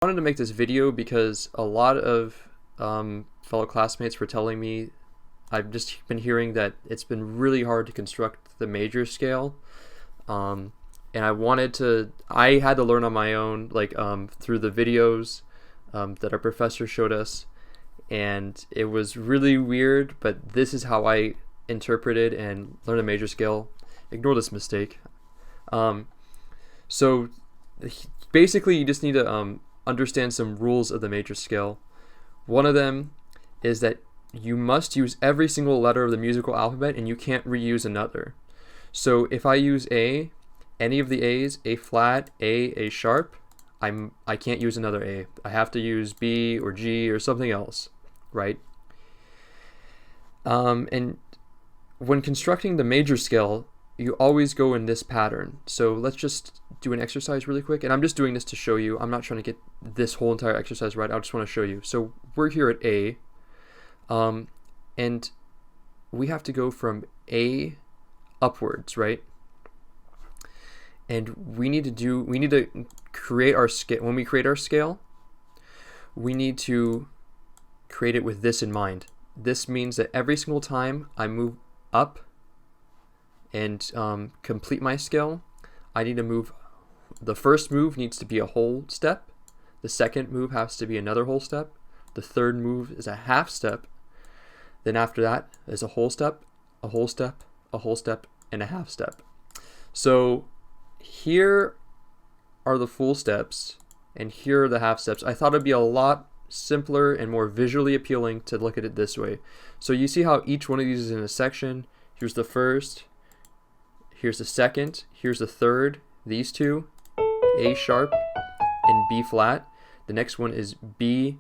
I wanted to make this video because a lot of fellow classmates were telling me, I've just been hearing that it's been really hard to construct the major scale, and I had to learn on my own, like through the videos that our professor showed us, and it was really weird, but this is how I interpreted and learned a major scale. Ignore this mistake. So basically you just need to understand some rules of the major scale. One of them is that you must use every single letter of the musical alphabet and you can't reuse another. So if I use A, any of the A's, A flat, A sharp, I can't use another A. I have to use B or G or something else, right? And when constructing the major scale, you always go in this pattern. So let's just do an exercise really quick. And I'm just doing this to show you. I'm not trying to get this whole entire exercise right. I just want to show you. So we're here at A. And we have to go from A upwards, right? And we need to create our scale. When we create our scale, we need to create it with this in mind. This means that every single time I move up and complete my scale, I need to move. The first move needs to be a whole step. The second move has to be another whole step. The third move is a half step. Then after that is a whole step, a whole step, a whole step, and a half step. So here are the full steps, and here are the half steps. I thought it'd be a lot simpler and more visually appealing to look at it this way. So you see how each one of these is in a section. Here's the first, here's the second, here's the third, these two, A sharp and B flat. The next one is B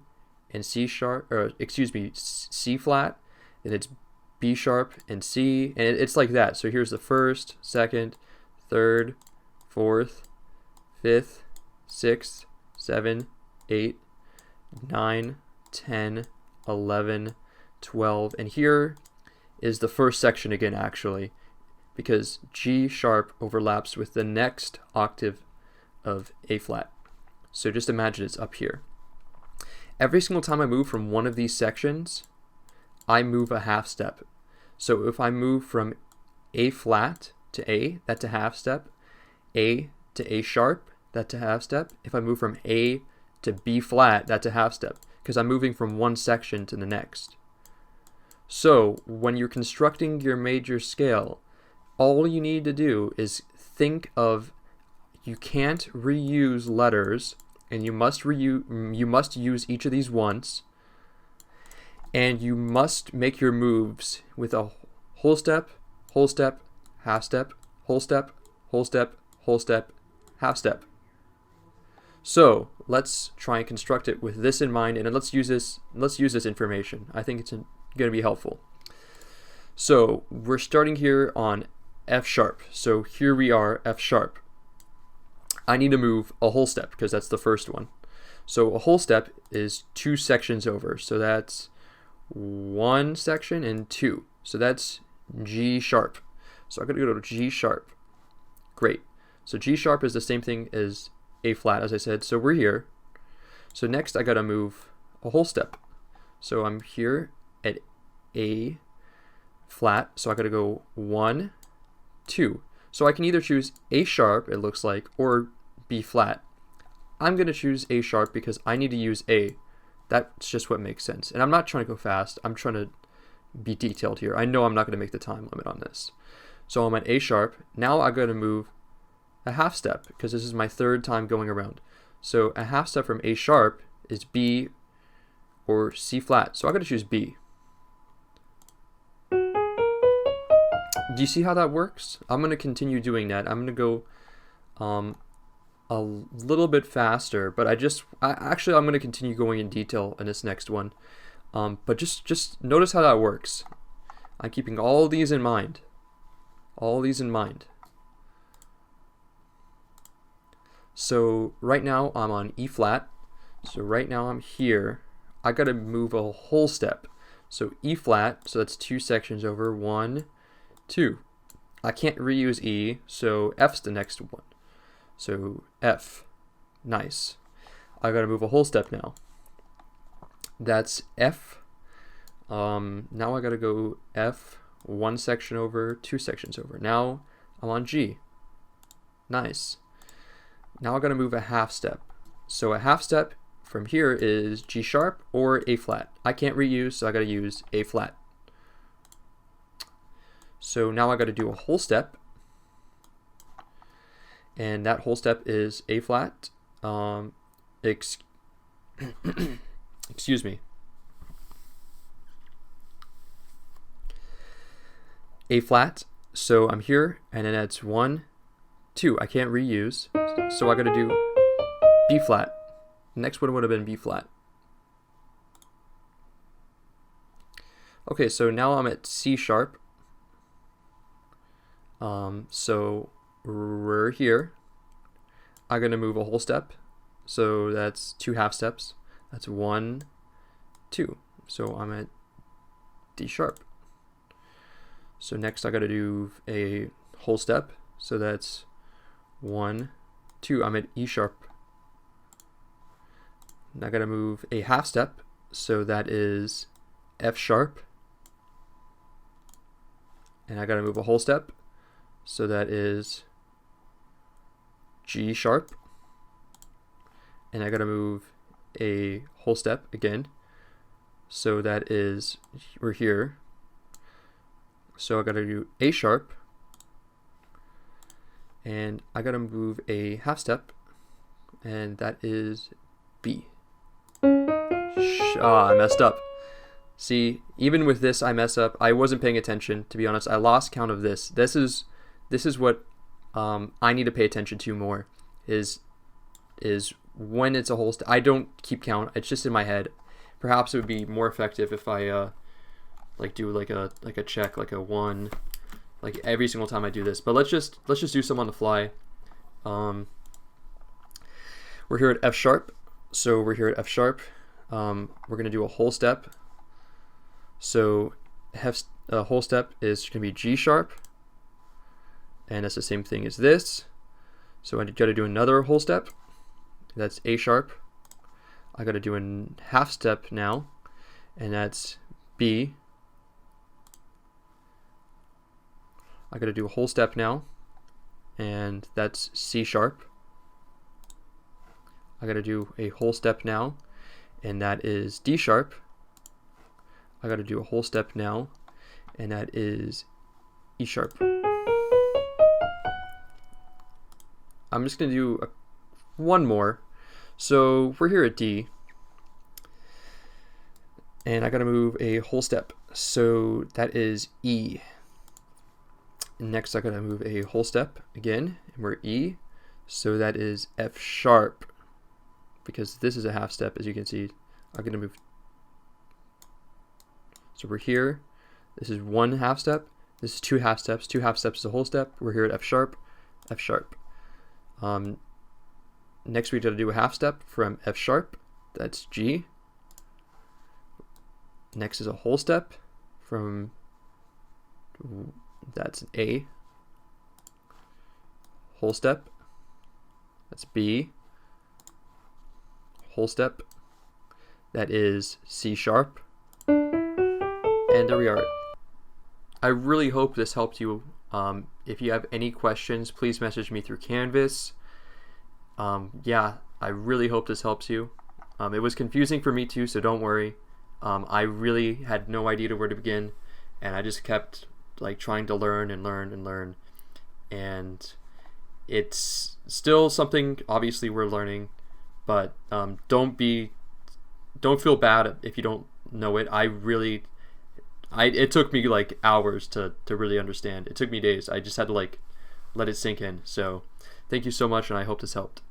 and C sharp, or excuse me, C flat. Then it's B sharp and C, and it's like that. So here's the first, second, third, fourth, fifth, sixth, 7, 8, 9, 10, 11, 12, and here is the first section again, actually, because G sharp overlaps with the next octave of A flat. So just imagine it's up here. Every single time I move from one of these sections, I move a half step. So if I move from A flat to A, that's a half step. A to A sharp, that's a half step. If I move from A to B flat, that's a half step, because I'm moving from one section to the next. So when you're constructing your major scale, all you need to do is think of, you can't reuse letters, and you must use each of these once, and you must make your moves with a whole step, half step, whole step, whole step, whole step, half step. So let's try and construct it with this in mind, and let's use this information. I think it's going to be helpful. So we're starting here on F sharp. So here we are, F sharp. I need to move a whole step because that's the first one. So a whole step is 2 sections over. So that's 1 section and 2. So that's G sharp. So I'm going to go to G sharp. Great. So G sharp is the same thing as A flat, as I said. So we're here. So next I got to move a whole step. So I'm here at A flat. So I got to go 1, 2. So I can either choose A sharp, it looks like, or B flat. I'm going to choose A sharp because I need to use A. That's just what makes sense. And I'm not trying to go fast. I'm trying to be detailed here. I know I'm not going to make the time limit on this. So I'm at A sharp. Now I'm going to move a half step because this is my third time going around. So a half step from A sharp is B or C flat. So I'm going to choose B. Do you see how that works? I'm going to continue doing that. I'm going to go a little bit faster, but actually I'm going to continue going in detail in this next one. But just notice how that works. I'm keeping all these in mind. All these in mind. So right now I'm on E flat. So right now I'm here. I got to move a whole step. So E flat, so that's 2 sections over, 1, 2. I can't reuse E, so F's the next one. So F, nice. I gotta move a whole step now. That's F. Now I gotta go F, 1 section over, 2 sections over. Now I'm on G. Nice. Now I gotta move a half step. So a half step from here is G sharp or A flat. I can't reuse, so I gotta use A flat. So now I gotta do a whole step. And that whole step is A flat. Excuse me. A flat. So I'm here, and then that's 1, 2. I can't reuse, so I gotta do B flat. Next one would have been B flat. Okay, so now I'm at C sharp. So we're here. I'm gonna move a whole step. So that's 2 half steps. That's 1, 2. So I'm at D sharp. So next I gotta do a whole step. So that's 1, 2. I'm at E sharp. And I gotta move a half step. So that is F sharp. And I gotta move a whole step. So that is G sharp. And I gotta move a whole step again. So that is, we're here. So I gotta do A sharp. And I gotta move a half step. And that is B. I messed up. See, even with this I mess up. I wasn't paying attention, to be honest. I lost count of this. This is what I need to pay attention to more, is when it's a whole step. I don't keep count. It's just in my head. Perhaps it would be more effective if I like do like a check, like a 1, like every single time I do this. But let's just do some on the fly. We're here at F sharp. So we're here at F sharp. We're gonna do a whole step. So a whole step is gonna be G sharp. And that's the same thing as this. So I gotta do another whole step. That's A sharp. I gotta do a half step now, and that's B. I gotta do a whole step now, and that's C sharp. I gotta do a whole step now, and that is D sharp. I gotta do a whole step now, and that is E sharp. I'm just gonna do one more. So we're here at D, and I gotta move a whole step. So that is E. Next I gotta move a whole step again, and we're E. So that is F sharp. Because this is a half step, as you can see. I'm gonna move. So we're here. This is 1 half step. This is 2 half steps. 2 half steps is a whole step. We're here at F sharp. F sharp. Next we got to do a half step from F sharp. That's G. Next is a whole step from, that's A. Whole step. That's B. Whole step. That is C sharp. And there we are. I really hope this helped you. If you have any questions, please message me through Canvas. Yeah, I really hope this helps you. It was confusing for me too, so don't worry. I really had no idea where to begin, and I just kept like trying to learn and learn and learn. And it's still something obviously we're learning, but don't feel bad if you don't know it. It took me like hours to really understand. It took me days. I just had to like let it sink in. So thank you so much, and I hope this helped.